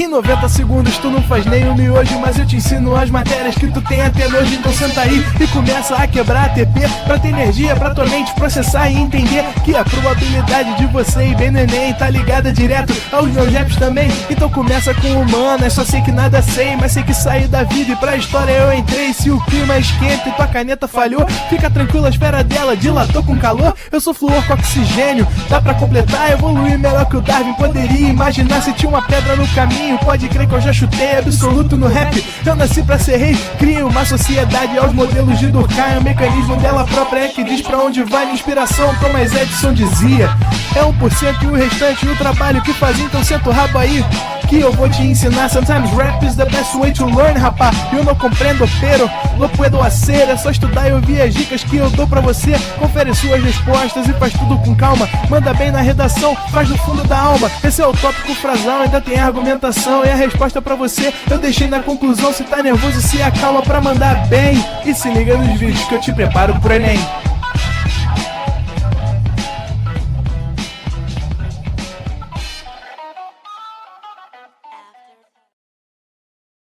Em 90 segundos tu não faz nem o miojo, mas eu te ensino as matérias que tu tem até nojo. Então senta aí e começa a quebrar ATP pra ter energia pra tua mente processar e entender que a probabilidade de você ir bem no Enem tá ligada direto aos meus raps também. Então começa com humanas, só sei que nada sei, mas sei que saí da vida e pra história eu entrei. Se o clima esquenta e tua caneta falhou, fica tranquilo, a esfera dela dilatou com calor. Eu sou flúor com oxigênio, dá pra completar, evoluir melhor que o Darwin poderia imaginar. Se tinha uma pedra no caminho, pode crer que eu já chutei absoluto no rap. Eu nasci pra ser rei, criei uma sociedade aos modelos de Durkheim. O mecanismo dela própria é que diz pra onde vai minha inspiração. Thomas Edison dizia, é 1% e o restante o trabalho que fazia. Então senta o rabo aí que eu vou te ensinar. Sometimes rap is the best way to learn, rapá. Eu não compreendo, pero não puedo hacer. É só estudar e ouvir as dicas que eu dou pra você. Confere suas respostas e faz tudo com calma. Manda bem na redação, faz do fundo da alma. Esse é o tópico frasal, ainda tem argumentação. E a resposta pra você eu deixei na conclusão. Se tá nervoso, se acalma pra mandar bem. E se liga nos vídeos que eu te preparo pro Enem.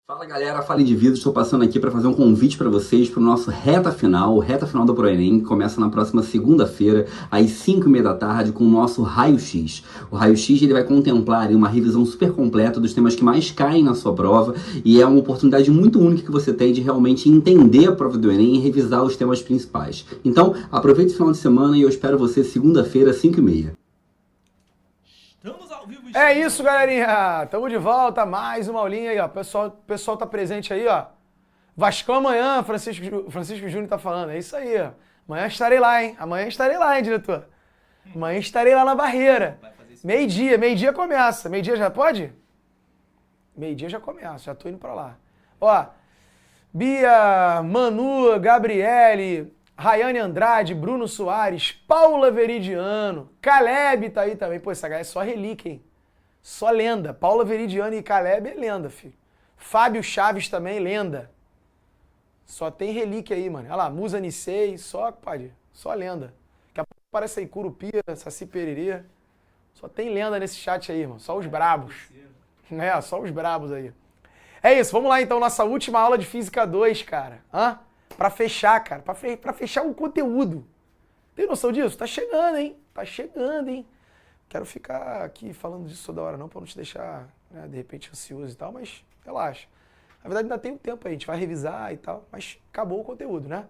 Fala galera, fala indivíduos, estou passando aqui para fazer um convite para vocês para o nosso reta final do ProEnem, que começa na próxima segunda-feira, às 5h30 da tarde, com o nosso Raio-X. O Raio-X ele vai contemplar uma revisão super completa dos temas que mais caem na sua prova e é uma oportunidade muito única que você tem de realmente entender a prova do Enem e revisar os temas principais. Então, aproveite o final de semana e eu espero você segunda-feira, 5h30. É isso, galerinha. Tamo de volta, mais uma aulinha aí, ó. O pessoal tá presente aí, ó. Vascão amanhã, Francisco Júnior tá falando. É isso aí, ó. Amanhã estarei lá, hein? Amanhã estarei lá, hein, diretor? Amanhã estarei lá na Barreira. Meio-dia começa. Meio-dia já pode? Meio-dia já começa, já tô indo pra lá. Ó, Bia, Manu, Gabriele, Rayane Andrade, Bruno Soares, Paula Veridiano, Caleb tá aí também. Pô, essa galera é só relíquia, hein? Só lenda. Paula Veridiano e Caleb é lenda, filho. Fábio Chaves também, lenda. Só tem relíquia aí, mano. Olha lá, Musa Nissei, só lenda. Daqui a pouco aparece aí Curupira, Saci Pererê. Só tem lenda nesse chat aí, irmão. Só os brabos. É, só os brabos aí. É isso, vamos lá então, nossa última aula de Física 2, cara. Pra fechar, cara. Pra fechar o conteúdo. Tem noção disso? Tá chegando, hein? Tá chegando, hein? Quero ficar aqui falando disso toda hora não, pra não te deixar, né, de repente, ansioso e tal, mas relaxa. Na verdade, ainda tem um tempo aí, a gente vai revisar e tal, mas acabou o conteúdo, né?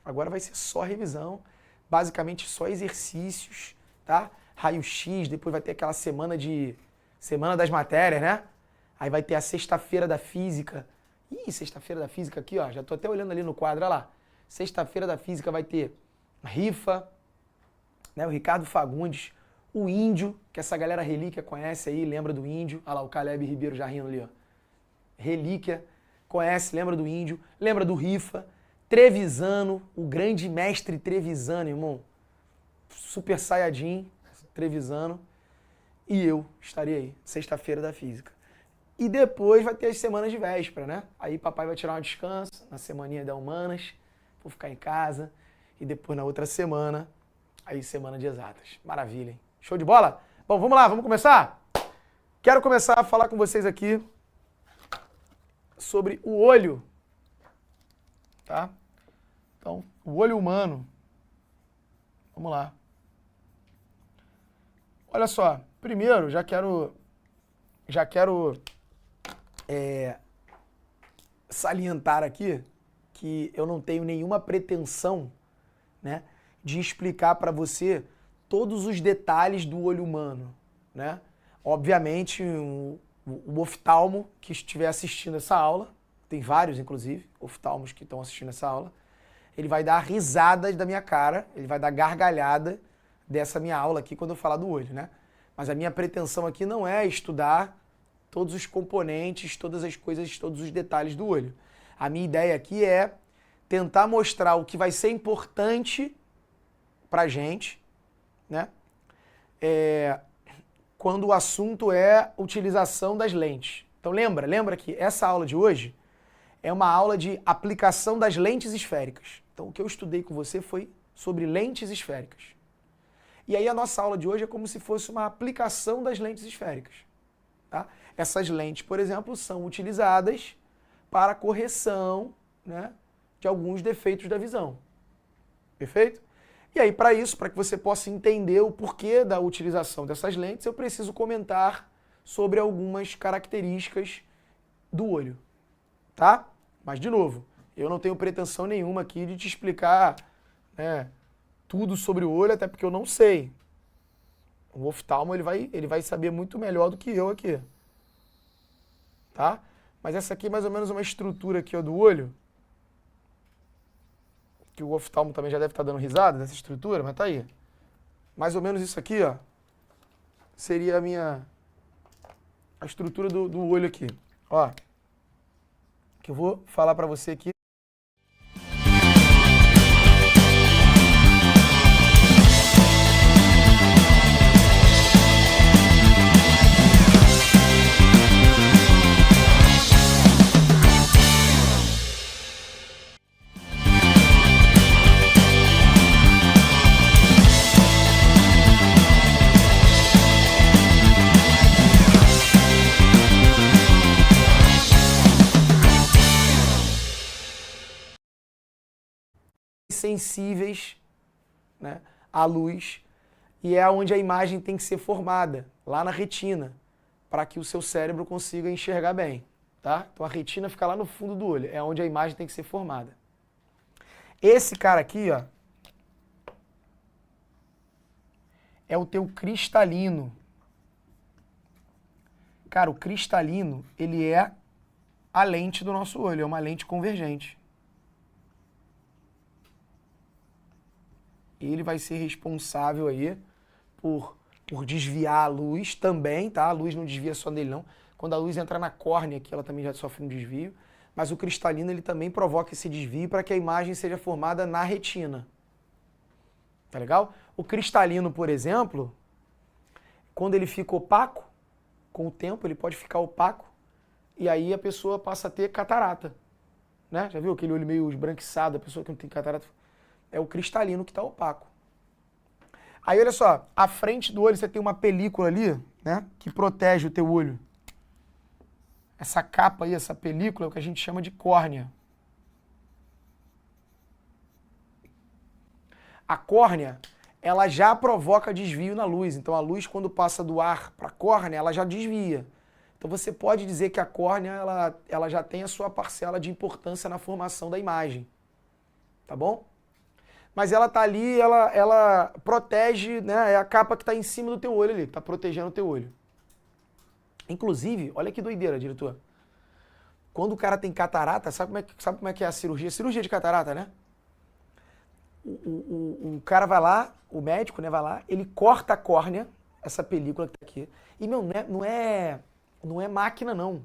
Agora vai ser só revisão, basicamente só exercícios, tá? Raio-X, depois vai ter aquela semana das matérias, né? Aí vai ter a sexta-feira da física. Ih, sexta-feira da física aqui, ó, já tô até olhando ali no quadro, olha lá. Sexta-feira da física vai ter rifa, né? O Ricardo Fagundes, o Índio, que essa galera relíquia conhece aí, lembra do Índio. Olha lá, o Caleb Ribeiro já rindo ali, ó. Relíquia, conhece, lembra do Índio, lembra do Rifa. Trevisano, o grande mestre Trevisano, irmão. Super Saiyajin, Trevisano. E eu estarei aí, sexta-feira da física. E depois vai ter as semanas de véspera, né? Aí papai vai tirar um descanso na semaninha da Humanas, vou ficar em casa. E depois na outra semana, aí semana de exatas. Maravilha, hein? Show de bola? Bom, vamos lá, vamos começar? Quero começar a falar com vocês aqui sobre o olho, tá? Então, o olho humano. Vamos lá. Olha só, primeiro já quero salientar aqui que eu não tenho nenhuma pretensão, né, de explicar para você todos os detalhes do olho humano, né? Obviamente, o oftalmo que estiver assistindo essa aula, tem vários, inclusive, oftalmos que estão assistindo essa aula, ele vai dar risadas da minha cara, ele vai dar gargalhada dessa minha aula aqui quando eu falar do olho, né? Mas a minha pretensão aqui não é estudar todos os componentes, todas as coisas, todos os detalhes do olho. A minha ideia aqui é tentar mostrar o que vai ser importante pra gente, né? Quando o assunto é utilização das lentes. Então lembra que essa aula de hoje é uma aula de aplicação das lentes esféricas. Então o que eu estudei com você foi sobre lentes esféricas. E aí a nossa aula de hoje é como se fosse uma aplicação das lentes esféricas. Tá? Essas lentes, por exemplo, são utilizadas para correção, né, de alguns defeitos da visão. Perfeito? E aí, para isso, para que você possa entender o porquê da utilização dessas lentes, eu preciso comentar sobre algumas características do olho. Tá? Mas, de novo, eu não tenho pretensão nenhuma aqui de te explicar, né, tudo sobre o olho, até porque eu não sei. O oftalmo ele vai saber muito melhor do que eu aqui. Tá? Mas essa aqui é mais ou menos uma estrutura aqui, ó, do olho. Que o oftalmo também já deve estar dando risada dessa estrutura, mas tá aí. Mais ou menos isso aqui, ó, seria a estrutura do olho aqui. Ó, que eu vou falar para você aqui. Sensíveis, né, à luz, e é onde a imagem tem que ser formada, lá na retina, para que o seu cérebro consiga enxergar bem, tá? Então a retina fica lá no fundo do olho, é onde a imagem tem que ser formada. Esse cara aqui, ó, é o teu cristalino. Cara, o cristalino, ele é a lente do nosso olho, é uma lente convergente. Ele vai ser responsável aí por desviar a luz também, tá? A luz não desvia só dele, não. Quando a luz entra na córnea aqui, ela também já sofre um desvio. Mas o cristalino, ele também provoca esse desvio para que a imagem seja formada na retina. Tá legal? O cristalino, por exemplo, quando ele fica opaco, com o tempo ele pode ficar opaco, e aí a pessoa passa a ter catarata. Né? Já viu aquele olho meio esbranquiçado, a pessoa que não tem catarata? É o cristalino que está opaco. Aí, olha só, à frente do olho você tem uma película ali, né, que protege o teu olho. Essa capa aí, essa película, é o que a gente chama de córnea. A córnea, ela já provoca desvio na luz. Então, a luz, quando passa do ar para a córnea, ela já desvia. Então, você pode dizer que a córnea, ela já tem a sua parcela de importância na formação da imagem. Tá bom? Mas ela tá ali, ela protege, né? É a capa que está em cima do teu olho ali, que está protegendo o teu olho. Inclusive, olha que doideira, diretor. Quando o cara tem catarata, sabe como é que é a cirurgia? Cirurgia de catarata, né? O cara vai lá, o médico, né, vai lá, ele corta a córnea, essa película que tá aqui. E, meu, não é máquina, não.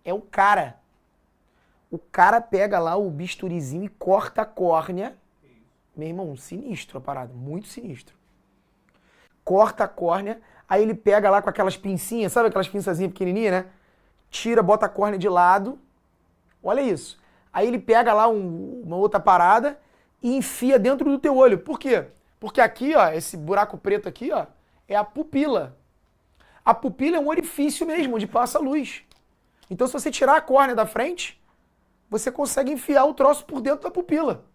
É o cara. O cara pega lá o bisturizinho e corta a córnea. Meu irmão, sinistro a parada, muito sinistro. Corta a córnea, aí ele pega lá com aquelas pincinhas, sabe aquelas pinçazinhas pequenininhas, né? Tira, bota a córnea de lado. Olha isso. Aí ele pega lá uma outra parada e enfia dentro do teu olho. Por quê? Porque aqui, ó, esse buraco preto aqui, ó, é a pupila. A pupila é um orifício mesmo, onde passa a luz. Então, se você tirar a córnea da frente, você consegue enfiar o troço por dentro da pupila.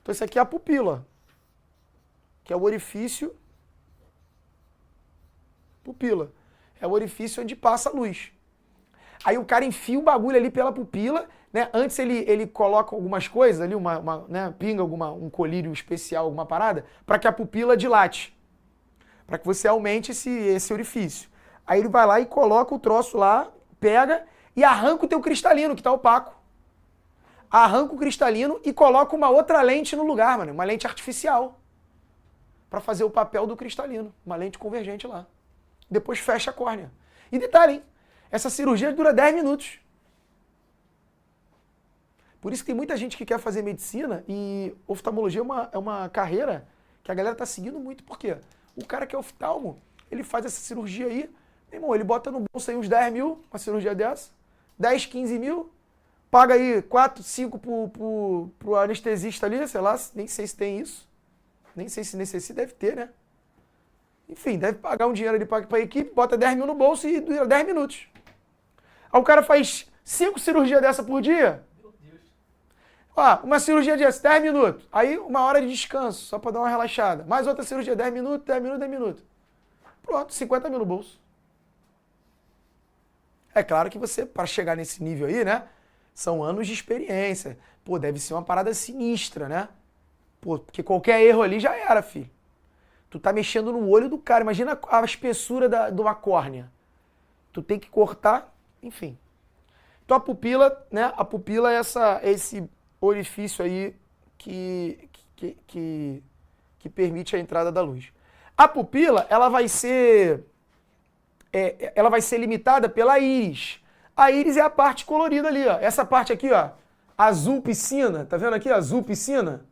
Então, esse aqui é a pupila, que é o orifício. Pupila. É o orifício onde passa a luz. Aí o cara enfia o bagulho ali pela pupila, né? Antes ele coloca algumas coisas ali, né? Pinga um colírio especial, alguma parada, para que a pupila dilate. Para que você aumente esse orifício. Aí ele vai lá e coloca o troço lá, pega e arranca o teu cristalino, que tá opaco. Arranca o cristalino e coloca uma outra lente no lugar, mano. Uma lente artificial. Para fazer o papel do cristalino. Uma lente convergente lá. Depois fecha a córnea. E detalhe, hein? Essa cirurgia dura 10 minutos. Por isso que tem muita gente que quer fazer medicina e oftalmologia é uma carreira que a galera tá seguindo muito. Por quê? O cara que é oftalmo, ele faz essa cirurgia aí, meu irmão, ele bota no bolso aí uns 10 mil, uma cirurgia dessa, 10, 15 mil, paga aí 4, 5 pro anestesista ali, sei lá, nem sei se tem isso. Nem sei se necessita, deve ter, né? Enfim, deve pagar um dinheiro ali pra equipe, bota 10 mil no bolso e dura 10 minutos. Aí o cara faz 5 cirurgias dessa por dia. Ó, uma cirurgia dessa, 10 minutos. Aí uma hora de descanso, só pra dar uma relaxada. Mais outra cirurgia, 10 minutos, 10 minutos, 10 minutos. Pronto, 50 mil no bolso. É claro que você, para chegar nesse nível aí, né? São anos de experiência. Pô, deve ser uma parada sinistra, né? Pô, porque qualquer erro ali já era, filho. Tu tá mexendo no olho do cara. Imagina a espessura de uma córnea. Tu tem que cortar, enfim. Então a pupila, né? A pupila é esse orifício aí que permite a entrada da luz. A pupila, ela vai ser limitada pela íris. A íris é a parte colorida ali, ó. Essa parte aqui, ó, azul piscina. Tá vendo aqui, azul piscina?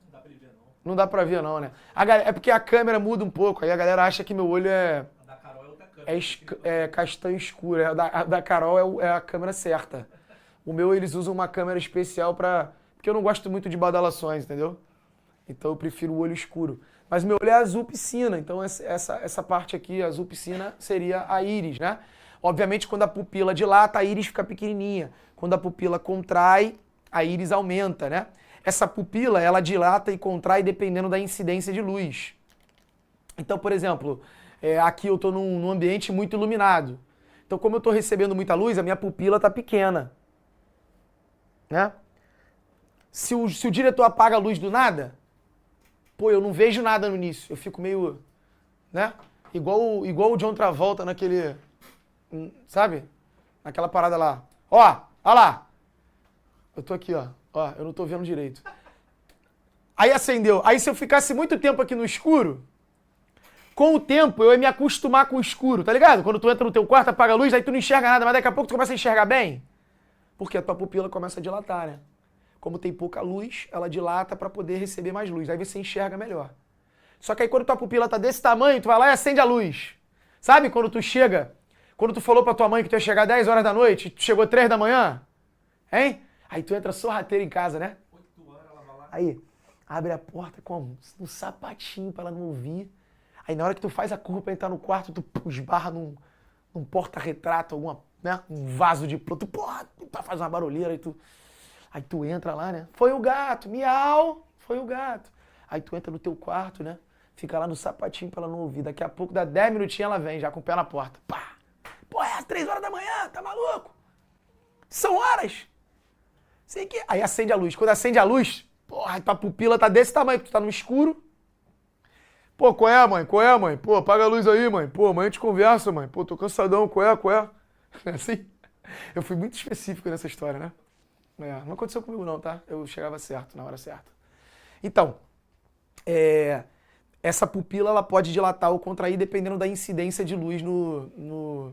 Não dá pra ver, não. Não dá pra ver, não, né? É porque a câmera muda um pouco, aí a galera acha que meu olho A da Carol é outra câmera. é castanho escuro. A da Carol é a câmera certa. O meu, eles usam uma câmera especial porque eu não gosto muito de badalações, entendeu? Então eu prefiro o olho escuro. Mas meu olho é azul piscina, então essa parte aqui, azul piscina, seria a íris, né? Obviamente, quando a pupila dilata, a íris fica pequenininha. Quando a pupila contrai, a íris aumenta, né? Essa pupila, ela dilata e contrai dependendo da incidência de luz. Então, por exemplo, aqui eu estou num ambiente muito iluminado. Então, como eu estou recebendo muita luz, a minha pupila está pequena, né? Se o diretor apaga a luz do nada, pô, eu não vejo nada no início. Eu fico meio, né? Igual o John Travolta naquele, sabe? Naquela parada lá. Ó lá. Eu tô aqui, ó. Ó, eu não tô vendo direito. Aí acendeu. Aí se eu ficasse muito tempo aqui no escuro, com o tempo eu ia me acostumar com o escuro, tá ligado? Quando tu entra no teu quarto, apaga a luz, aí tu não enxerga nada, mas daqui a pouco tu começa a enxergar bem. Porque a tua pupila começa a dilatar, né? Como tem pouca luz, ela dilata para poder receber mais luz. Aí você enxerga melhor. Só que aí quando tua pupila tá desse tamanho, tu vai lá e acende a luz. Sabe quando tu falou pra tua mãe que tu ia chegar 10 horas da noite, tu chegou 3 da manhã? Hein? Aí tu entra sorrateiro em casa, né? 8 horas ela vai lá. Aí, abre a porta como? No sapatinho pra ela não ouvir. Aí na hora que tu faz a curva pra entrar no quarto, tu esbarra num porta-retrato, né? Um vaso de planta, faz uma barulheira e tu... Aí tu entra lá, né? Foi o gato, miau, foi o gato. Aí tu entra no teu quarto, né? Fica lá no sapatinho pra ela não ouvir. Daqui a pouco, dá 10 minutinhos, ela vem já com o pé na porta. Pá! Pô, é às 3 horas da manhã, tá maluco? São horas! Sei que... Aí acende a luz. Quando acende a luz, porra, tua pupila tá desse tamanho, porque tu tá no escuro. Pô, qual é, mãe? Qual é, mãe? Pô, apaga a luz aí, mãe. Pô, amanhã a gente conversa, mãe. Pô, tô cansadão, qual é, qual é? Assim, eu fui muito específico nessa história, né? Não aconteceu comigo não, tá? Eu chegava certo, na hora certa. Então, essa pupila ela pode dilatar ou contrair dependendo da incidência de luz no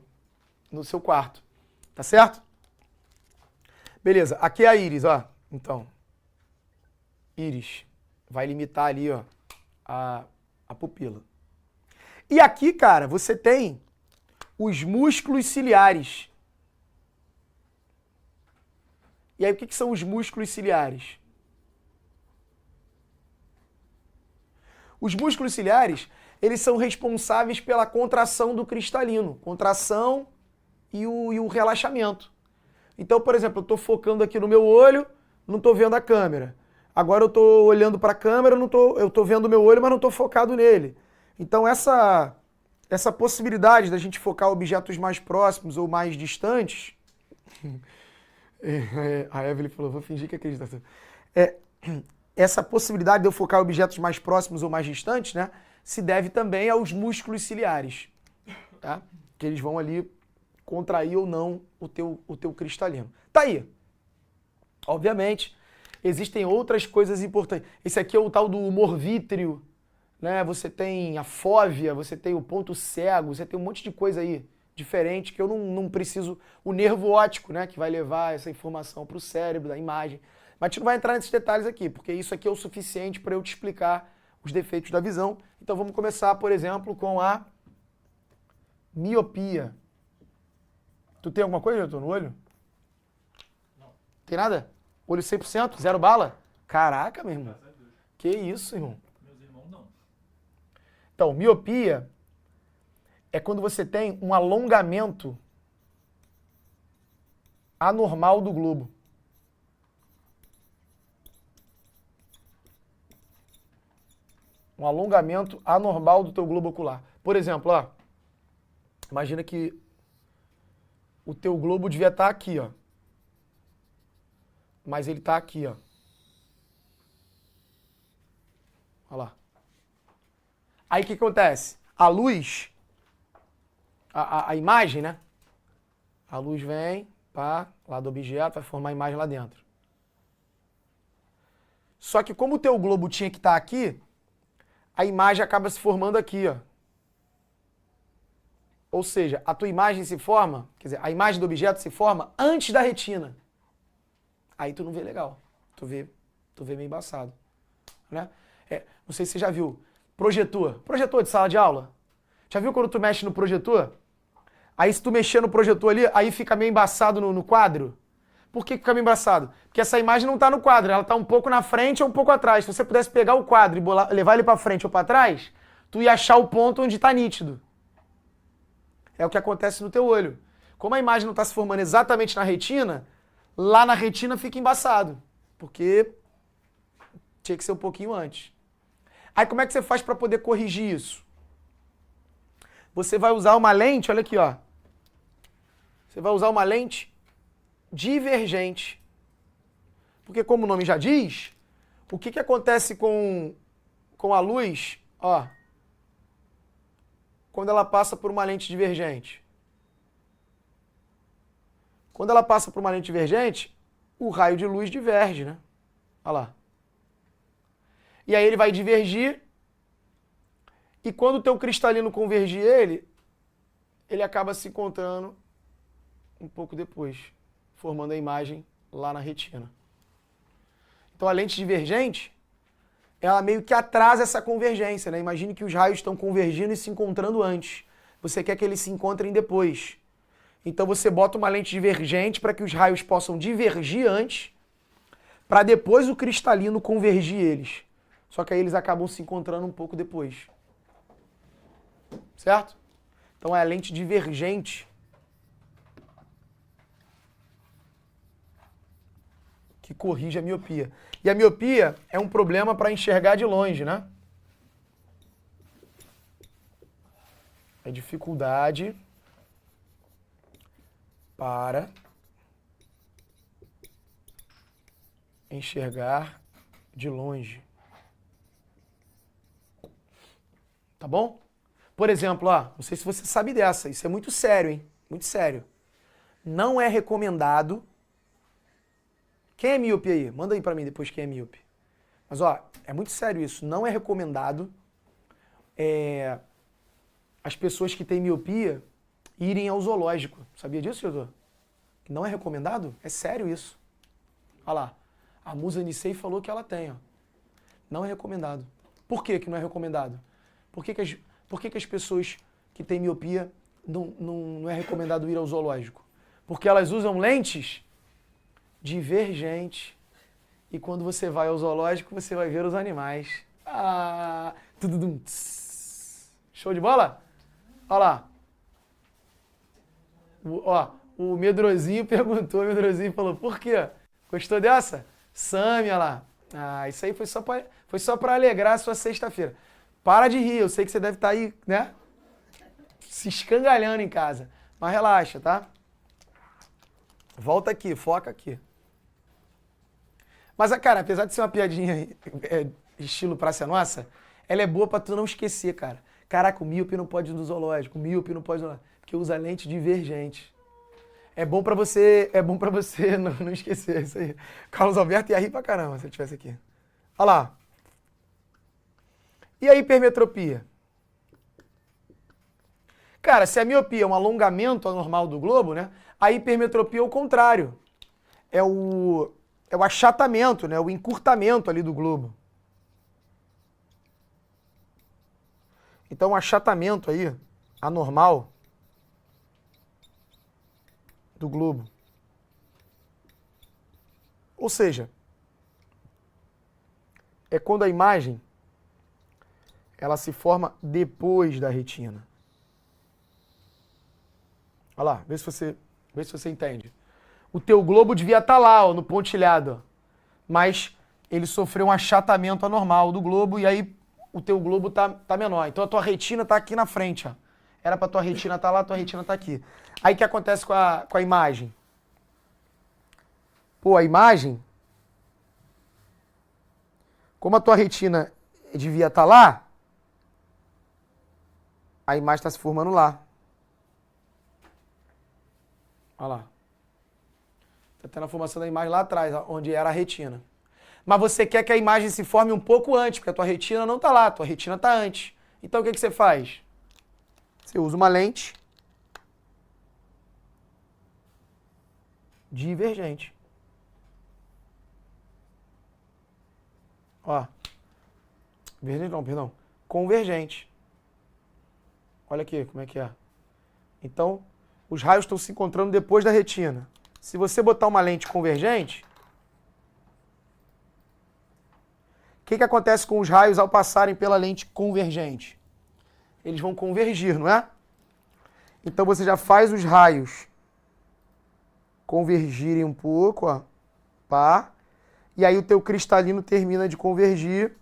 seu quarto. Tá certo? Beleza, aqui é a íris, ó. Então, íris vai limitar ali, ó, a pupila. E aqui, cara, você tem os músculos ciliares. E aí, o que são os músculos ciliares? Os músculos ciliares, eles são responsáveis pela contração do cristalino. Contração e o relaxamento. Então, por exemplo, eu estou focando aqui no meu olho, não estou vendo a câmera. Agora eu estou olhando para a câmera, eu estou vendo o meu olho, mas não estou focado nele. Então, essa possibilidade da gente focar objetos mais próximos ou mais distantes... A Evelyn falou, vou fingir que acredita. Essa possibilidade de eu focar objetos mais próximos ou mais distantes, né, se deve também aos músculos ciliares, tá? Que eles vão ali contrair ou não o teu cristalino. Tá aí. Obviamente, existem outras coisas importantes. Esse aqui é o tal do humor vítreo, né? Você tem a fóvea, você tem o ponto cego, você tem um monte de coisa aí diferente que eu não preciso, o nervo óptico, né, que vai levar essa informação para o cérebro, da imagem. Mas a gente não vai entrar nesses detalhes aqui, porque isso aqui é o suficiente para eu te explicar os defeitos da visão. Então vamos começar, por exemplo, com a miopia. Tu tem alguma coisa, doutor, no olho? Não. Tem nada? Olho 100%? Zero bala? Caraca, meu irmão. Que isso, irmão? Meus irmãos não. Então, miopia é quando você tem um alongamento anormal do globo. Um alongamento anormal do teu globo ocular. Por exemplo, ó, imagina que o teu globo devia estar aqui, ó. Mas ele está aqui, ó. Olha lá. Aí o que acontece? A luz, a imagem, né? A luz vem, pá, lá do objeto, vai formar a imagem lá dentro. Só que como o teu globo tinha que estar aqui, a imagem acaba se formando aqui, ó. Ou seja, a tua imagem se forma, quer dizer, a imagem do objeto se forma antes da retina. Aí tu não vê legal. Tu vê meio embaçado. Né? Não sei se você já viu. Projetor. Projetor de sala de aula. Já viu quando tu mexe no projetor? Aí se tu mexer no projetor ali, aí fica meio embaçado no quadro. Por que fica meio embaçado? Porque essa imagem não está no quadro, ela está um pouco na frente ou um pouco atrás. Se você pudesse pegar o quadro e levar ele para frente ou para trás, tu ia achar o ponto onde está nítido. É o que acontece no teu olho. Como a imagem não está se formando exatamente na retina, lá na retina fica embaçado. Porque tinha que ser um pouquinho antes. Aí como é que você faz para poder corrigir isso? Você vai usar uma lente, olha aqui, ó. Você vai usar uma lente divergente. Porque como o nome já diz, o que acontece com a luz, ó, quando ela passa por uma lente divergente? Quando ela passa por uma lente divergente, o raio de luz diverge, né? Olha lá. E aí ele vai divergir, e quando o teu cristalino convergir ele acaba se encontrando um pouco depois, formando a imagem lá na retina. Então a lente divergente, ela meio que atrasa essa convergência, né? Imagine que os raios estão convergindo e se encontrando antes. Você quer que eles se encontrem depois. Então você bota uma lente divergente para que os raios possam divergir antes, para depois o cristalino convergir eles. Só que aí eles acabam se encontrando um pouco depois. Certo? Então é a lente divergente que corrige a miopia. E a miopia é um problema para enxergar de longe, né? É dificuldade para enxergar de longe. Tá bom? Por exemplo, ó, não sei se você sabe dessa, isso é muito sério, hein? Muito sério. Não é recomendado. Quem é míope aí? Manda aí pra mim depois quem é míope. Mas ó, é muito sério isso. Não é recomendado as pessoas que têm miopia irem ao zoológico. Sabia disso, Jodô? Não é recomendado? É sério isso. Olha lá. A Musa Nisei falou que ela tem, ó. Não é recomendado. Por que que não é recomendado? Por que as pessoas que têm miopia não é recomendado ir ao zoológico? Porque elas usam lentes divergentes. E quando você vai ao zoológico, você vai ver os animais. Ah, tududum, tss. Show de bola? Olha lá. O Medrosinho perguntou, o Medrosinho falou, por quê? Gostou dessa? Sami, olha lá. Ah, isso aí foi só para alegrar a sua sexta-feira. Para de rir, eu sei que você deve estar aí, né? Se escangalhando em casa. Mas relaxa, tá? Volta aqui, foca aqui. Mas, cara, apesar de ser uma piadinha estilo Praça Nossa, ela é boa pra tu não esquecer, cara. Caraca, o míope não pode ir no zoológico, o míope não pode ir no... Porque usa lente divergente. É bom pra você não esquecer isso aí. Carlos Alberto ia rir pra caramba se eu estivesse aqui. Olha lá. E a hipermetropia? Cara, se a miopia é um alongamento anormal do globo, né? A hipermetropia é o contrário. É o achatamento, né? O encurtamento ali do globo. Então, o achatamento aí, anormal do globo. Ou seja, é quando a imagem ela se forma depois da retina. Olha lá, vê se você entende. O teu globo devia estar lá, ó, no pontilhado. Ó. Mas ele sofreu um achatamento anormal do globo e aí o teu globo tá menor. Então a tua retina tá aqui na frente, ó. Era pra tua retina estar lá, a tua retina tá aqui. Aí o que acontece com a imagem? Pô, a imagem, como a tua retina devia estar lá, a imagem está se formando lá. Olha lá. Está tendo a formação da imagem lá atrás, onde era a retina. Mas você quer que a imagem se forme um pouco antes, porque a tua retina não está lá, a tua retina está antes. Então o que você faz? Você usa uma lente divergente. Ó. Divergente não, perdão. Convergente. Olha aqui como é que é. Então, os raios estão se encontrando depois da retina. Se você botar uma lente convergente, o que acontece com os raios ao passarem pela lente convergente? Eles vão convergir, não é? Então você já faz os raios convergirem um pouco, ó. Pá. E aí o teu cristalino termina de convergir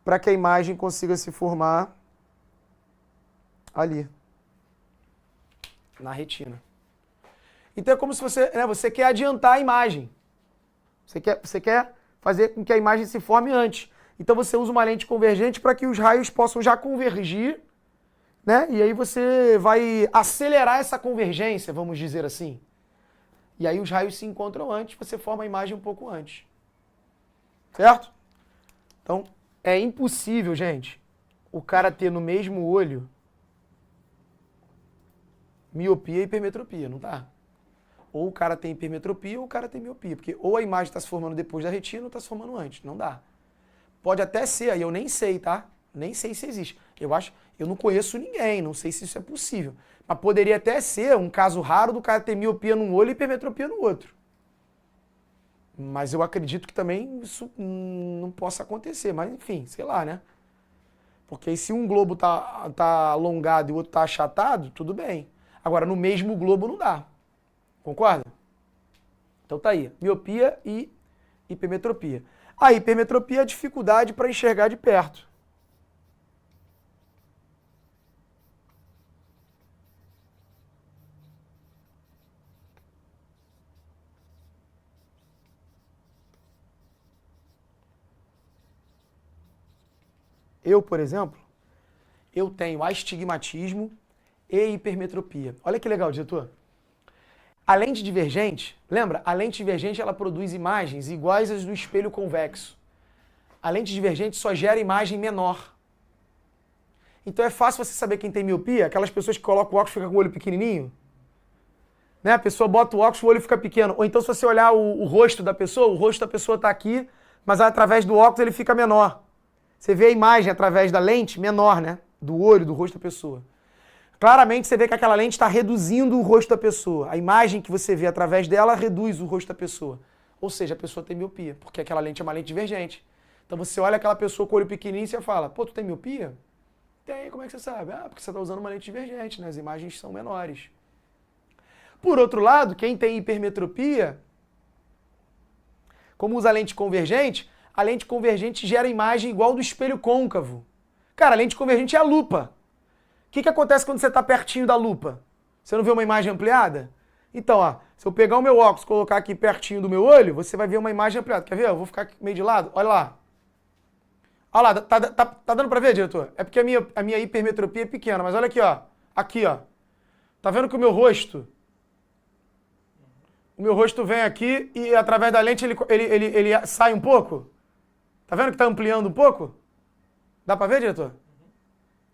para que a imagem consiga se formar ali, na retina. Então é como se você quer adiantar a imagem. Você quer fazer com que a imagem se forme antes. Então você usa uma lente convergente para que os raios possam já convergir, né? E aí você vai acelerar essa convergência, vamos dizer assim. E aí os raios se encontram antes, você forma a imagem um pouco antes. Certo? Então, é impossível, gente, o cara ter no mesmo olho miopia e hipermetropia, não tá? Ou o cara tem hipermetropia ou o cara tem miopia, porque ou a imagem está se formando depois da retina ou está se formando antes, não dá. Pode até ser, aí eu nem sei, tá? Nem sei se existe. Eu não conheço ninguém, não sei se isso é possível. Mas poderia até ser um caso raro do cara ter miopia num olho e hipermetropia no outro. Mas eu acredito que também isso não possa acontecer, mas enfim, sei lá, né? Porque aí se um globo tá alongado e o outro tá achatado, tudo bem. Agora, no mesmo globo não dá. Concorda? Então tá aí, miopia e hipermetropia. A hipermetropia é a dificuldade para enxergar de perto. Eu, por exemplo, eu tenho astigmatismo e hipermetropia. Olha que legal, diretor. A lente divergente, lembra? A lente divergente ela produz imagens iguais às do espelho convexo. A lente divergente só gera imagem menor. Então é fácil você saber quem tem miopia, aquelas pessoas que colocam o óculos e ficam com o olho pequenininho. Né? A pessoa bota o óculos e o olho fica pequeno. Ou então se você olhar o rosto da pessoa, o rosto da pessoa está aqui, mas através do óculos ele fica menor. Você vê a imagem através da lente menor, né? Do olho, do rosto da pessoa. Claramente você vê que aquela lente está reduzindo o rosto da pessoa. A imagem que você vê através dela reduz o rosto da pessoa. Ou seja, a pessoa tem miopia, porque aquela lente é uma lente divergente. Então você olha aquela pessoa com o olho pequenininho e você fala, pô, tu tem miopia? Tem, como é que você sabe? Ah, porque você está usando uma lente divergente, né? As imagens são menores. Por outro lado, quem tem hipermetropia, como usa lente convergente, a lente convergente gera imagem igual do espelho côncavo. Cara, a lente convergente é a lupa. O que acontece quando você está pertinho da lupa? Você não vê uma imagem ampliada? Então, ó, se eu pegar o meu óculos e colocar aqui pertinho do meu olho, você vai ver uma imagem ampliada. Quer ver? Eu vou ficar aqui meio de lado. Olha lá. Olha lá, tá dando para ver, diretor? É porque a minha hipermetropia é pequena, mas olha aqui, ó. Aqui, ó. Tá vendo que o meu rosto vem aqui e através da lente ele sai um pouco? Tá vendo que tá ampliando um pouco? Dá para ver, diretor?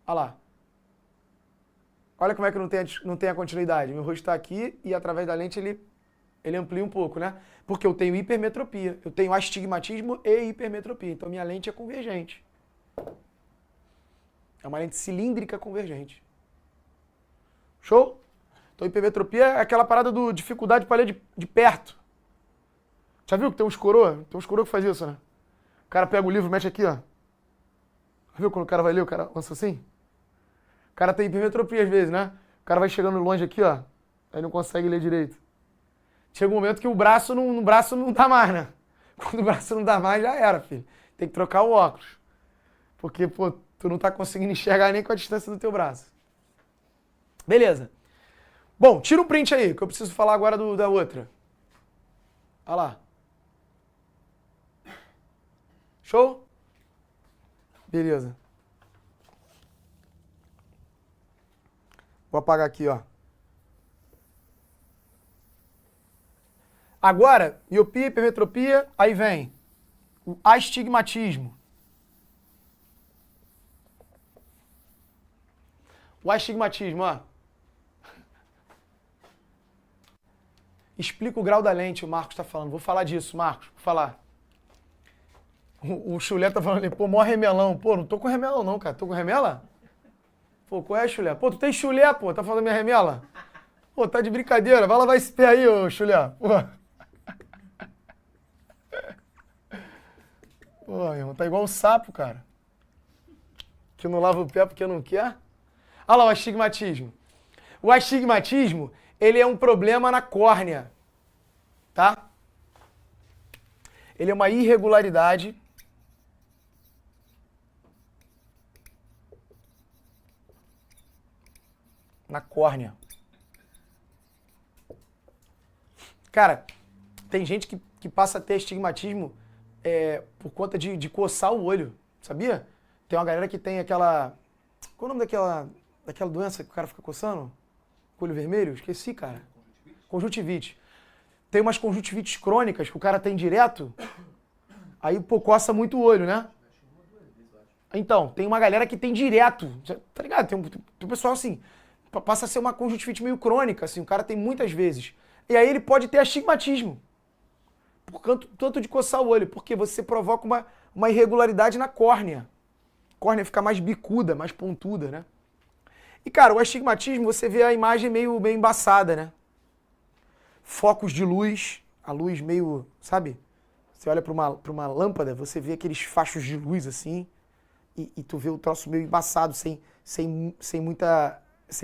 Olha lá. Olha como é que não tem a continuidade. Meu rosto está aqui e através da lente ele amplia um pouco, né? Porque eu tenho hipermetropia. Eu tenho astigmatismo e hipermetropia. Então minha lente é convergente. É uma lente cilíndrica convergente. Show? Então hipermetropia é aquela parada do dificuldade para ler de perto. Já viu que tem uns coroa? Tem uns coroa que faz isso, né? O cara pega o livro e mete aqui, ó. Já viu quando o cara vai ler, o cara lança assim? O cara tem hipermetropia às vezes, né? cara vai chegando longe aqui, ó. Aí não consegue ler direito. Chega um momento que o braço não dá mais, né? Quando o braço não dá mais, já era, filho. Tem que trocar o óculos. Porque, pô, tu não tá conseguindo enxergar nem com a distância do teu braço. Beleza. Bom, tira um print aí, que eu preciso falar agora da outra. Olha lá. Show? Beleza. Vou apagar aqui, ó. Agora, miopia, hipermetropia, aí vem o astigmatismo. O astigmatismo, ó. Explica o grau da lente, o Marcos tá falando. Vou falar disso, Marcos, vou falar. O Chulé tá falando ali, pô, mó remelão. Pô, não tô com remelão não, cara. Tô com remela? Pô, qual é, Chulé? Pô, tu tem chulé, pô, tá falando da minha remela? Pô, tá de brincadeira. Vai lavar esse pé aí, ô Chulé. Pô. Pô, irmão, tá igual um sapo, cara. Que não lava o pé porque não quer. Olha lá o astigmatismo. O astigmatismo, ele é um problema na córnea, tá? Ele é uma irregularidade na córnea. Cara, tem gente que passa a ter astigmatismo por conta de coçar o olho, sabia? Tem uma galera que tem aquela... Qual é o nome daquela doença que o cara fica coçando? Olho vermelho? Esqueci, cara. Conjuntivite. Tem umas conjuntivites crônicas que o cara tem direto, aí, pô, coça muito o olho, né? Então, tem uma galera que tem direto, tá ligado? Tem um pessoal assim, passa a ser uma conjuntivite meio crônica, assim, o cara tem muitas vezes. E aí ele pode ter astigmatismo, por tanto de coçar o olho, porque você provoca uma irregularidade na córnea. A córnea fica mais bicuda, mais pontuda, né? E, cara, o astigmatismo, você vê a imagem meio embaçada, né? Focos de luz, a luz meio, sabe? Você olha para uma lâmpada, você vê aqueles fachos de luz assim, e tu vê o troço meio embaçado, sem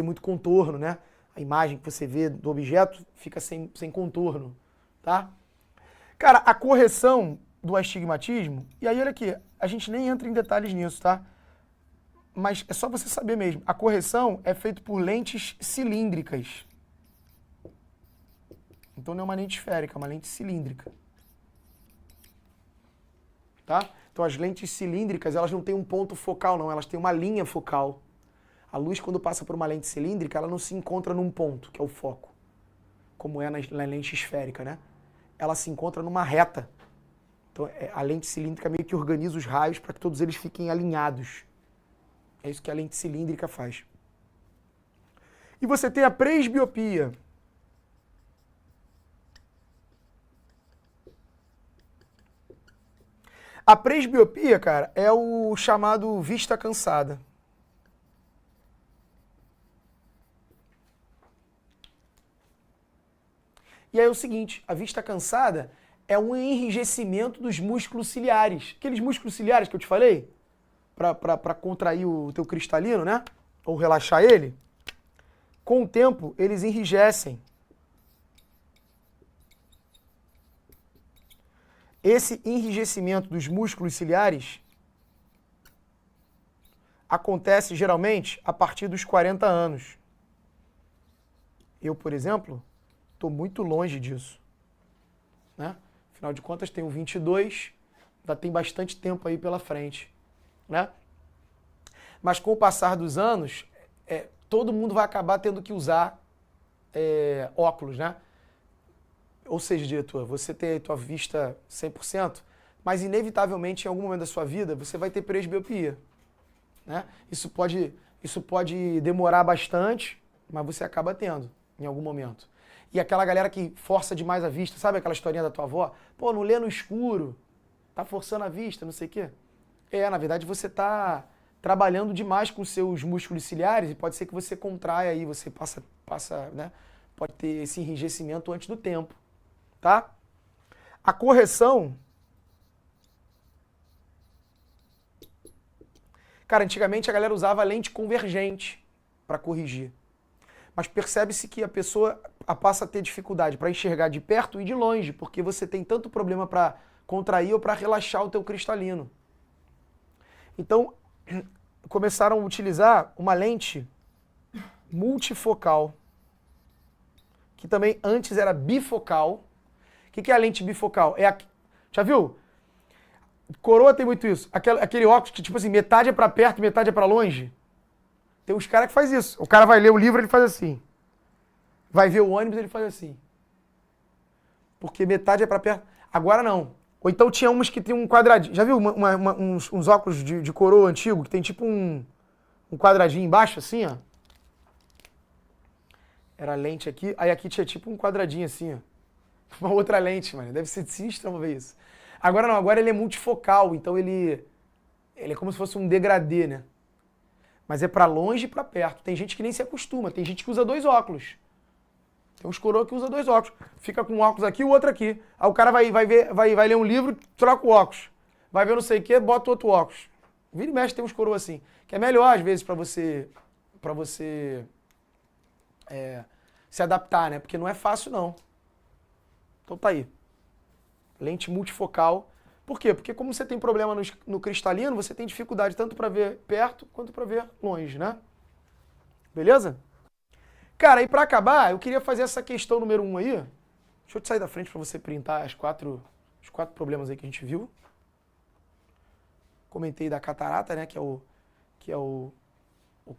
muito contorno, né? A imagem que você vê do objeto fica sem contorno, tá? Cara, a correção do astigmatismo, e aí olha aqui, a gente nem entra em detalhes nisso, tá? Mas é só você saber mesmo. A correção é feita por lentes cilíndricas. Então não é uma lente esférica, é uma lente cilíndrica. Tá? Então as lentes cilíndricas, elas não têm um ponto focal não, elas têm uma linha focal. A luz, quando passa por uma lente cilíndrica, ela não se encontra num ponto, que é o foco, como é na lente esférica, né? Ela se encontra numa reta. Então a lente cilíndrica meio que organiza os raios para que todos eles fiquem alinhados. É isso que a lente cilíndrica faz. E você tem a presbiopia. A presbiopia, cara, é o chamado vista cansada. E aí é o seguinte, a vista cansada é um enrijecimento dos músculos ciliares. Aqueles músculos ciliares que eu te falei, para contrair o teu cristalino, né? Ou relaxar ele. Com o tempo, eles enrijecem. Esse enrijecimento dos músculos ciliares acontece geralmente a partir dos 40 anos. Eu, por exemplo, estou muito longe disso, né? Afinal de contas, tenho 22, ainda tem bastante tempo aí pela frente, né? Mas com o passar dos anos, todo mundo vai acabar tendo que usar óculos, né? Ou seja, diretor, você tem a tua vista 100%, mas inevitavelmente em algum momento da sua vida você vai ter presbiopia, né? Isso pode demorar bastante, mas você acaba tendo em algum momento. E aquela galera que força demais a vista, sabe aquela historinha da tua avó? Pô, não lê no escuro, tá forçando a vista, não sei o quê. Na verdade você tá trabalhando demais com seus músculos ciliares e pode ser que você contraia aí, você passa, né? Pode ter esse enrijecimento antes do tempo. Tá? A correção... Cara, antigamente a galera usava lente convergente para corrigir. Mas percebe-se que a pessoa passa a ter dificuldade para enxergar de perto e de longe, porque você tem tanto problema para contrair ou para relaxar o teu cristalino. Então, começaram a utilizar uma lente multifocal, que também antes era bifocal. O que é a lente bifocal? Já viu? Coroa tem muito isso. Aquele óculos que, tipo assim, metade é para perto, metade é para longe. Tem uns caras que faz isso. O cara vai ler o livro, ele faz assim. Vai ver o ônibus, ele faz assim. Porque metade é para perto. Agora não. Ou então tinha umas que tem um quadradinho. Já viu uns óculos de coroa antigo que tem tipo um quadradinho embaixo, assim, ó? Era a lente aqui, aí aqui tinha tipo um quadradinho assim, ó. Uma outra lente, mano. Deve ser sinistro uma ver isso. Agora não, agora ele é multifocal, então ele é como se fosse um degradê, né? Mas é pra longe e pra perto. Tem gente que nem se acostuma, tem gente que usa 2 óculos. Tem uns coroa que usa 2 óculos. Fica com um óculos aqui e o outro aqui. Aí o cara vai ler um livro, troca o óculos. Vai ver não sei o que, bota outro óculos. Vira e mexe, tem uns coroa assim. Que é melhor, às vezes, pra você se adaptar, né? Porque não é fácil, não. Então tá aí. Lente multifocal. Por quê? Porque como você tem problema no cristalino, você tem dificuldade tanto para ver perto quanto para ver longe, né? Beleza? Cara, e para acabar, eu queria fazer essa questão número 1 aí. Deixa eu te sair da frente para você printar os quatro problemas aí que a gente viu. Comentei da catarata, né? Que é o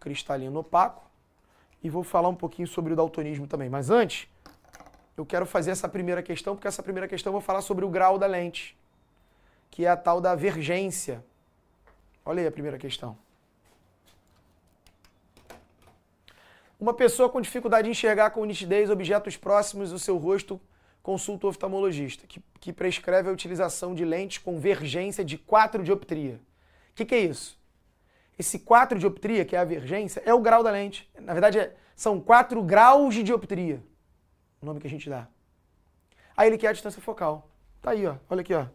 cristalino opaco. E vou falar um pouquinho sobre o daltonismo também. Mas antes, eu quero fazer essa primeira questão, porque essa primeira questão eu vou falar sobre o grau da lente, que é a tal da vergência. Olha aí a primeira questão. Uma pessoa com dificuldade de enxergar com nitidez objetos próximos do seu rosto consulta o oftalmologista, que prescreve a utilização de lentes com vergência de 4 dioptria. O que é isso? Esse 4 dioptria, que é a vergência, é o grau da lente. Na verdade, são 4 graus de dioptria, o nome que a gente dá. Aí ele quer a distância focal. Tá aí, ó. Olha aqui, ó.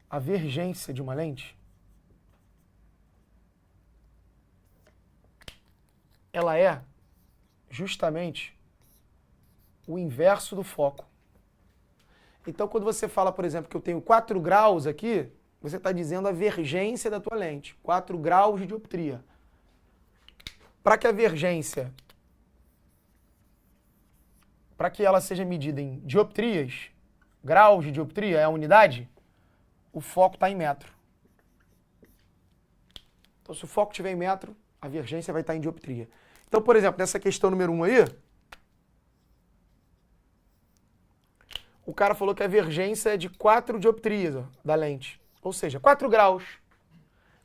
A vergência de uma lente, ela é justamente o inverso do foco. Então, quando você fala, por exemplo, que eu tenho 4 graus aqui, você está dizendo a vergência da tua lente. 4 graus de dioptria. Para que a vergência, para que ela seja medida em dioptrias, graus de dioptria é a unidade, o foco está em metro. Então, se o foco estiver em metro, a vergência vai estar em dioptria. Então, por exemplo, nessa questão número 1 aí, o cara falou que a vergência é de 4 dioptrias, ó, da lente. Ou seja, 4 graus.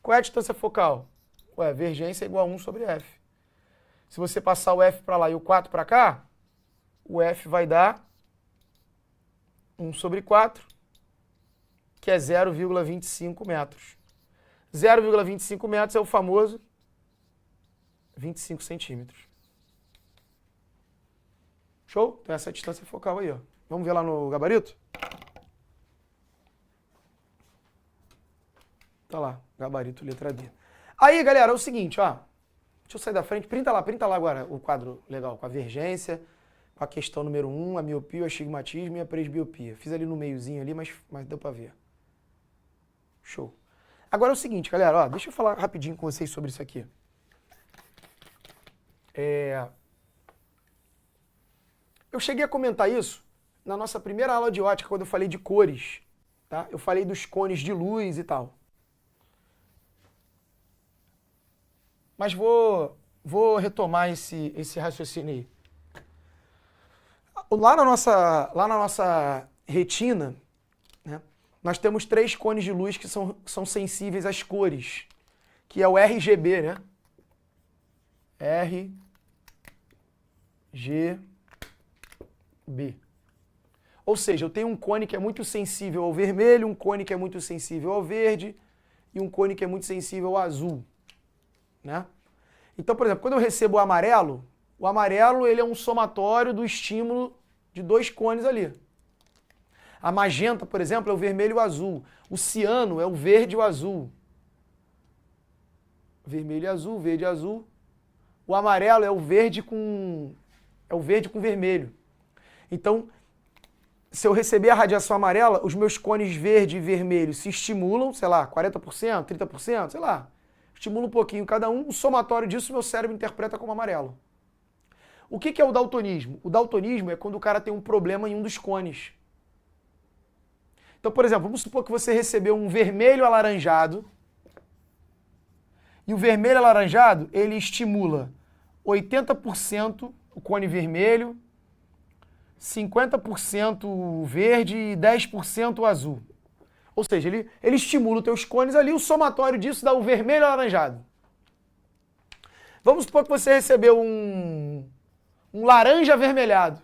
Qual é a distância focal? Ué, a vergência é igual a 1 sobre F. Se você passar o F para lá e o 4 para cá, o F vai dar 1 sobre 4, que é 0,25 metros. 0,25 metros é o famoso 25 centímetros. Show? Então essa é a distância focal aí, ó. Vamos ver lá no gabarito? Tá lá, gabarito, letra D. Aí, galera, é o seguinte, ó. Deixa eu sair da frente. Printa lá agora o quadro legal, com a vergência, com a questão número 1, a miopia, o astigmatismo e a presbiopia. Fiz ali no meiozinho ali, mas deu pra ver. Show. Agora é o seguinte, galera, ó, deixa eu falar rapidinho com vocês sobre isso aqui. Eu cheguei a comentar isso na nossa primeira aula de ótica, quando eu falei de cores, tá? Eu falei dos cones de luz e tal. Mas vou retomar esse raciocínio aí. Lá na nossa retina, né, nós temos 3 cones de luz que são sensíveis às cores, que é o RGB, né? RGB. Ou seja, eu tenho um cone que é muito sensível ao vermelho, um cone que é muito sensível ao verde e um cone que é muito sensível ao azul, né? Então, por exemplo, quando eu recebo o amarelo ele é um somatório do estímulo de 2 cones ali. A magenta, por exemplo, é o vermelho e o azul. O ciano é o verde e o azul. vermelho e azul, verde e azul. O amarelo é o verde com vermelho. Então, se eu receber a radiação amarela, os meus cones verde e vermelho se estimulam, sei lá, 40%, 30%, sei lá. Estimula um pouquinho cada um, o somatório disso meu cérebro interpreta como amarelo. O que é o daltonismo? O daltonismo é quando o cara tem um problema em um dos cones. Então, por exemplo, vamos supor que você recebeu um vermelho alaranjado, e o vermelho alaranjado, ele estimula 80% o cone vermelho, 50% verde e 10% azul. Ou seja, ele estimula os teus cones ali, o somatório disso dá o vermelho alaranjado. Vamos supor que você recebeu um laranja avermelhado.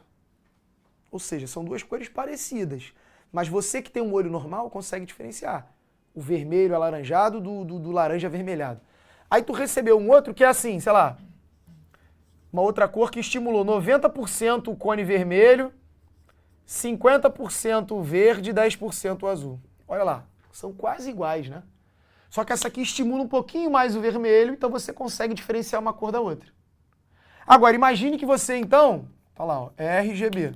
Ou seja, são duas cores parecidas. Mas você que tem um olho normal consegue diferenciar o vermelho alaranjado do laranja avermelhado. Aí tu recebeu um outro que é assim, sei lá, uma outra cor que estimulou 90% o cone vermelho, 50% verde e 10% azul. Olha lá, são quase iguais, né? Só que essa aqui estimula um pouquinho mais o vermelho, então você consegue diferenciar uma cor da outra. Agora, imagine que você, então, tá lá, ó, RGB.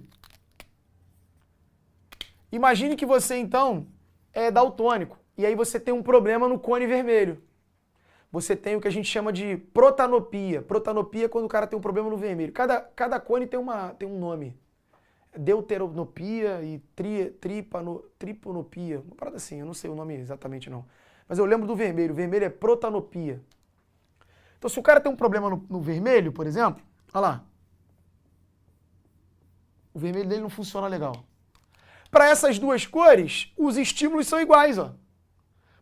Imagine que você, então, é daltônico, e aí você tem um problema no cone vermelho. Você tem o que a gente chama de protanopia. Protanopia é quando o cara tem um problema no vermelho. Cada cone tem um nome. Deuteronopia e triponopia. Uma parada assim, eu não sei o nome exatamente não. Mas eu lembro do vermelho. O vermelho é protanopia. Então se o cara tem um problema no vermelho, por exemplo, olha lá. O vermelho dele não funciona legal. Para essas duas cores, os estímulos são iguais, ó.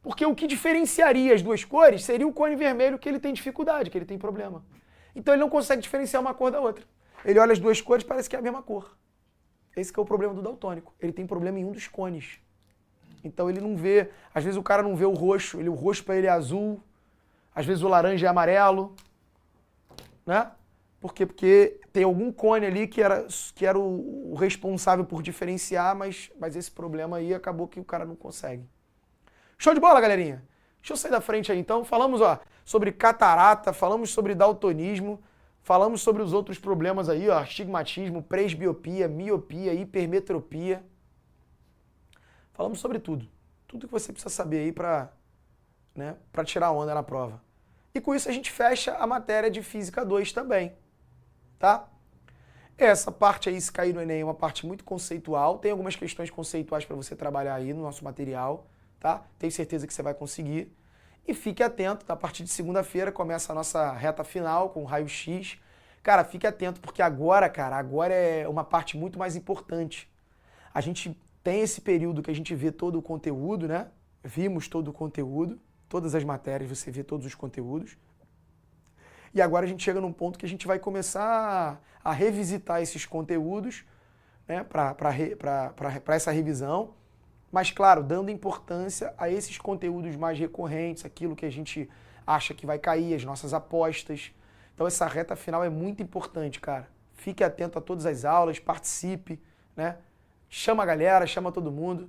Porque o que diferenciaria as duas cores seria o cone vermelho que ele tem dificuldade, que ele tem problema. Então ele não consegue diferenciar uma cor da outra. Ele olha as duas cores e parece que é a mesma cor. Esse que é o problema do daltônico. Ele tem problema em um dos cones. Então ele não vê, às vezes o cara não vê o roxo, o roxo para ele é azul, às vezes o laranja é amarelo, né? Por quê? Porque tem algum cone ali que era o responsável por diferenciar, mas esse problema aí acabou que o cara não consegue. Show de bola, galerinha? Deixa eu sair da frente aí, então. Falamos, ó, sobre catarata, falamos sobre daltonismo, falamos sobre os outros problemas aí, ó, astigmatismo, presbiopia, miopia, hipermetropia. Falamos sobre tudo. Tudo que você precisa saber aí para tirar onda na prova. E com isso a gente fecha a matéria de Física 2 também, tá? Essa parte aí, se cair no Enem, é uma parte muito conceitual. Tem algumas questões conceituais para você trabalhar aí no nosso material. Tá? Tenho certeza que você vai conseguir. E fique atento, a partir de segunda-feira começa a nossa reta final com o raio-x. Cara, fique atento, porque agora é uma parte muito mais importante. A gente tem esse período que a gente vê todo o conteúdo, né? Vimos todo o conteúdo, todas as matérias, você vê todos os conteúdos. E agora a gente chega num ponto que a gente vai começar a revisitar esses conteúdos, né? Para essa revisão. Mas, claro, dando importância a esses conteúdos mais recorrentes, aquilo que a gente acha que vai cair, as nossas apostas. Então, essa reta final é muito importante, cara. Fique atento a todas as aulas, participe, né? Chama a galera, chama todo mundo,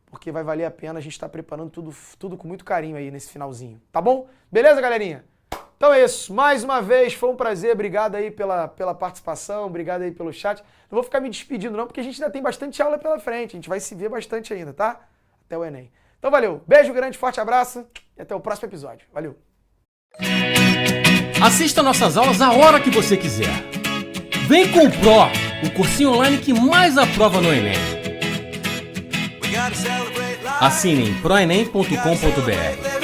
porque vai valer a pena. A gente está preparando tudo com muito carinho aí nesse finalzinho, tá bom? Beleza, galerinha? Então é isso. Mais uma vez, foi um prazer. Obrigado aí pela participação, obrigado aí pelo chat. Não vou ficar me despedindo não, porque a gente ainda tem bastante aula pela frente. A gente vai se ver bastante ainda, tá? Até o Enem. Então valeu. Beijo grande, forte abraço e até o próximo episódio. Valeu. Assista nossas aulas a hora que você quiser. Vem com o Pro, o cursinho online que mais aprova no Enem. Assine em proenem.com.br.